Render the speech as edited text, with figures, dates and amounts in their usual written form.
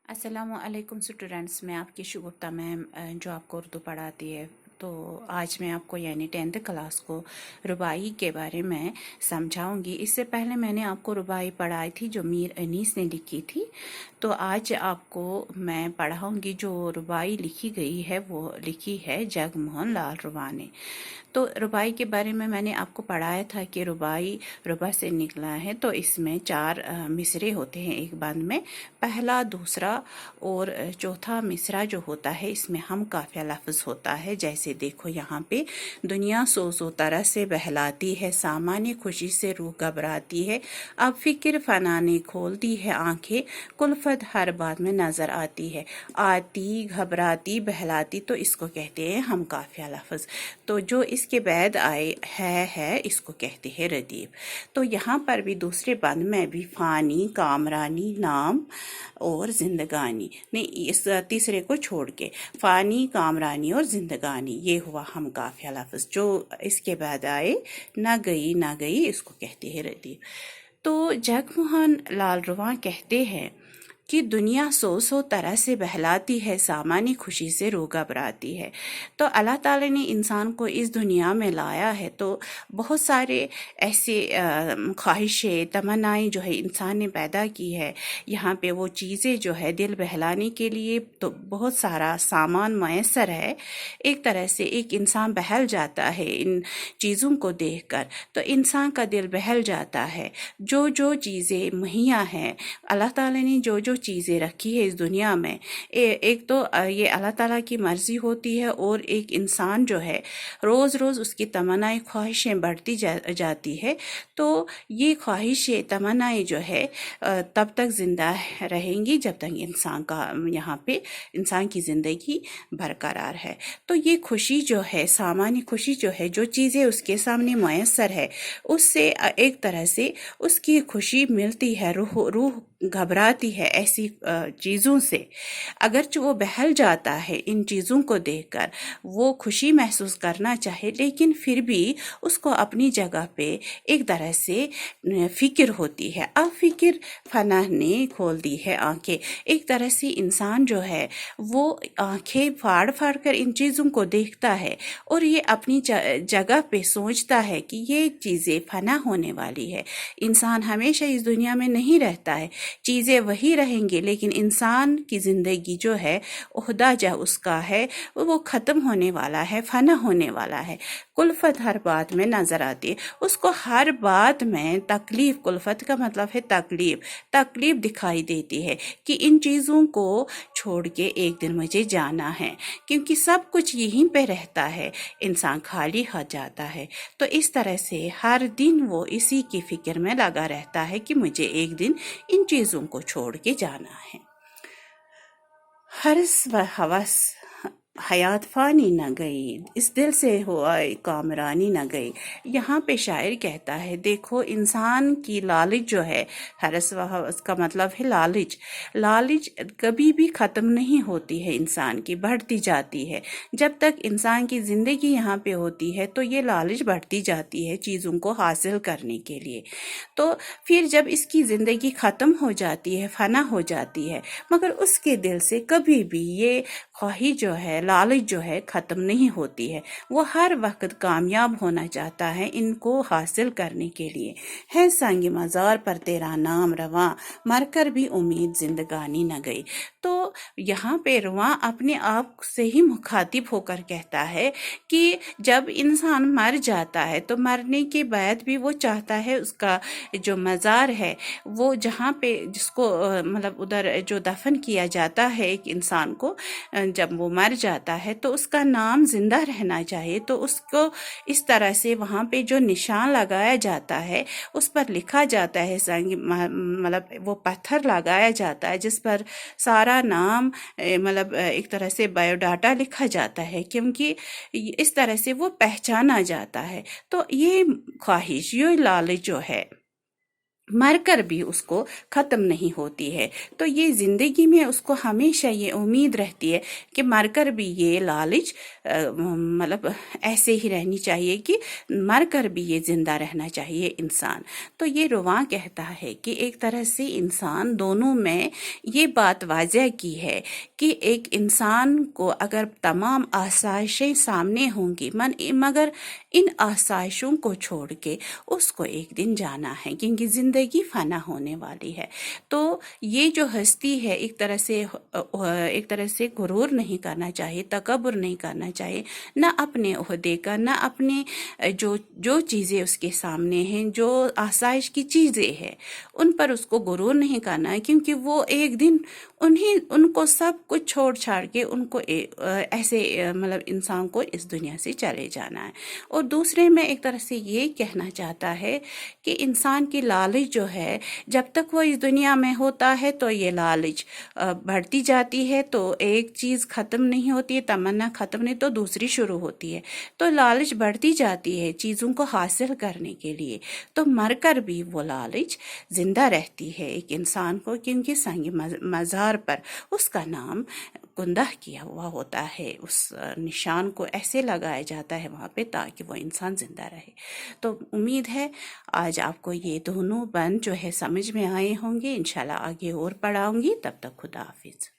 अस्सलामुअलैकुम स्टूडेंट्स, मैं आपकी शुगुफ्ता मैम जो आपको उर्दू पढ़ाती है। तो आज मैं आपको यानी 10th क्लास को रुबाई के बारे में समझाऊंगी। इससे पहले मैंने आपको रुबाई पढ़ाई थी जो मीर अनीस ने लिखी थी। तो आज आपको मैं पढ़ाऊंगी जो रुबाई लिखी गई है, वो लिखी है जगमोहन लाल रुबा ने। तो रुबाई के बारे में मैंने आपको पढ़ाया था कि रुबाई रुबा से निकला है। तो इसमें 4 मिसरे होते हैं एक बंद में। पहला, दूसरा और चौथा मिसरा जो होता है इसमें हम काफिया लफ्ज होता है। जैसे देखो यहाँ पे, दुनिया सौ सौ तरह से बहलाती है, सामान्य खुशी से रूह घबराती है, अब फिक्र फनाने खोलती है आंखें, कुल्फत हर बात में नजर आती है। आती, घबराती, बहलाती, तो इसको कहते हैं हम काफिया लफ्ज। तो जो इसके बाद आए है इसको कहते हैं रदीफ। तो यहाँ पर भी दूसरे बंद में भी फानी, कामरानी, नाम और जिंदगानी, नहीं इस तीसरे को छोड़ के फानी, कामरानी और जिंदगानी, ये हुआ हम काफिया लफ्ज। जो इसके बाद आए ना गई ना गई, इसको कहते हैं रदीफ। तो जगमोहन लाल रुबा कहते हैं कि दुनिया सौ सौ तरह से बहलाती है, सामान्य खुशी से रूह घबराती है। तो अल्लाह ताला ने इंसान को इस दुनिया में लाया है, तो बहुत सारे ऐसे ख्वाहिशें, तमन्नाएं जो है इंसान ने पैदा की है। यहाँ पे वो चीज़ें जो है दिल बहलाने के लिए तो बहुत सारा सामान मैसर है। एक तरह से एक इंसान बहल जाता है इन चीज़ों को देखकर, तो इंसान का दिल बहल जाता है। जो जो चीज़ें मुहैया हैं, अल्लाह ताला ने जो जो चीज़ें रखी है इस दुनिया में, एक तो ये अल्लाह ताला की मर्ज़ी होती है, और एक इंसान जो है रोज़ रोज़ उसकी तमन्नाएं, ख्वाहिशें बढ़ती जाती है। तो ये ख्वाहिशें, तमन्नाएं जो है तब तक ज़िंदा रहेंगी जब तक इंसान का यहाँ पे इंसान की ज़िंदगी बरकरार है। तो ये खुशी जो है, सामान्य खुशी जो है, जो चीज़ें उसके सामने मैसर है, उससे एक तरह से उसकी खुशी मिलती है, रूह घबराती है ऐसी चीज़ों से। अगरचे वो बहल जाता है इन चीज़ों को देखकर, वो खुशी महसूस करना चाहे, लेकिन फिर भी उसको अपनी जगह पे एक तरह से फिक्र होती है। अब फिक्र फना ने खोल दी है आंखें। एक तरह से इंसान जो है वो आंखें फाड़ फाड़ कर इन चीज़ों को देखता है, और ये अपनी जगह पे सोचता है कि ये चीज़ें फना होने वाली है। इंसान हमेशा इस दुनिया में नहीं रहता है, चीज़ें वही रहेंगी, लेकिन इंसान की ज़िंदगी जो है, ओहदा जो उसका है वो ख़त्म होने वाला है, फना होने वाला है। कुल्फत हर बात में नज़र आती है, उसको हर बात में तकलीफ़, कुल्फत का मतलब है तकलीफ़, तकलीफ़ दिखाई देती है कि इन चीज़ों को छोड़ के एक दिन मुझे जाना है, क्योंकि सब कुछ यहीं पे रहता है, इंसान खाली हो जाता है। तो इस तरह से हर दिन वो इसी की फिक्र में लगा रहता है कि मुझे एक दिन इन चीज़ों को छोड़ के जाना है। हर्स व हवस हयात फानी न गई, इस दिल से हुआ कामरानी न गई। यहाँ पे शायर कहता है, देखो इंसान की लालच जो है, हरस व हवस का मतलब है लालच। लालच कभी भी ख़त्म नहीं होती है, इंसान की बढ़ती जाती है। जब तक इंसान की ज़िंदगी यहाँ पे होती है तो ये लालच बढ़ती जाती है चीज़ों को हासिल करने के लिए। तो फिर जब इसकी ज़िंदगी ख़त्म हो जाती है, फना हो जाती है, मगर उसके दिल से कभी भी ये ख्वाहिश जो है, लालच जो है ख़त्म नहीं होती है। वो हर वक्त कामयाब होना चाहता है इनको हासिल करने के लिए। है संग मज़ार पर तेरा नाम रवां, मर कर भी उम्मीद जिंदगानी न गई। तो यहाँ पे रवां अपने आप से ही मुखातिब होकर कहता है कि जब इंसान मर जाता है तो मरने के बाद भी वो चाहता है उसका जो मज़ार है, वो जहाँ पे जिसको मतलब उधर जो दफन किया जाता है एक इंसान को, जब वो मर जाता है तो उसका नाम जिंदा रहना चाहिए। तो उसको इस तरह से वहाँ पे जो निशान लगाया जाता है, उस पर लिखा जाता है, मतलब वो पत्थर लगाया जाता है जिस पर सारा नाम, मतलब एक तरह से बायोडाटा लिखा जाता है, क्योंकि इस तरह से वो पहचाना जाता है। तो ये ख्वाहिश, ये लालच जो है, मर कर भी उसको ख़त्म नहीं होती है। तो ये ज़िंदगी में उसको हमेशा ये उम्मीद रहती है कि मर कर भी ये लालच मतलब ऐसे ही रहनी चाहिए कि मर कर भी ये ज़िंदा रहना चाहिए इंसान। तो ये रुवां कहता है कि एक तरह से इंसान दोनों में ये बात वाज़ह की है कि एक इंसान को अगर तमाम आसाइशें सामने होंगी मगर इन आसाइशों को छोड़ के उसको एक दिन जाना है, क्योंकि ज़िंदगी फ़ना होने वाली है। तो ये जो हस्ती है एक तरह से गुरूर नहीं करना चाहिए, तकब्बुर नहीं करना चाहिए, ना अपने ओहदे का, ना अपने जो जो चीज़ें उसके सामने हैं, जो आसाइश की चीज़ें हैं, उन पर उसको गुरूर नहीं करना है, क्योंकि वो एक दिन उनको सब कुछ छोड़ छाड़ के उनको ऐसे मतलब इंसान को इस दुनिया से चले जाना है। और दूसरे में एक तरह से ये कहना चाहता है कि इंसान की लालच जो है, जब तक वो इस दुनिया में होता है तो ये लालच बढ़ती जाती है, तो एक चीज़ ख़त्म नहीं होती है, तमन्ना ख़त्म नहीं तो दूसरी शुरू होती है, तो लालच बढ़ती जाती है चीज़ों को हासिल करने के लिए। तो मर कर भी वो लालच ज़िंदा रहती है एक इंसान को, क्योंकि संग मज़ार पर उसका नाम कुंदह किया हुआ होता है, उस निशान को ऐसे लगाया जाता है वहाँ पे ताकि वो इंसान ज़िंदा रहे। तो उम्मीद है आज आपको ये दोनों बंद जो है समझ में आए होंगे। इंशाल्लाह आगे और पढ़ाऊंगी, तब तक खुदा हाफिज़।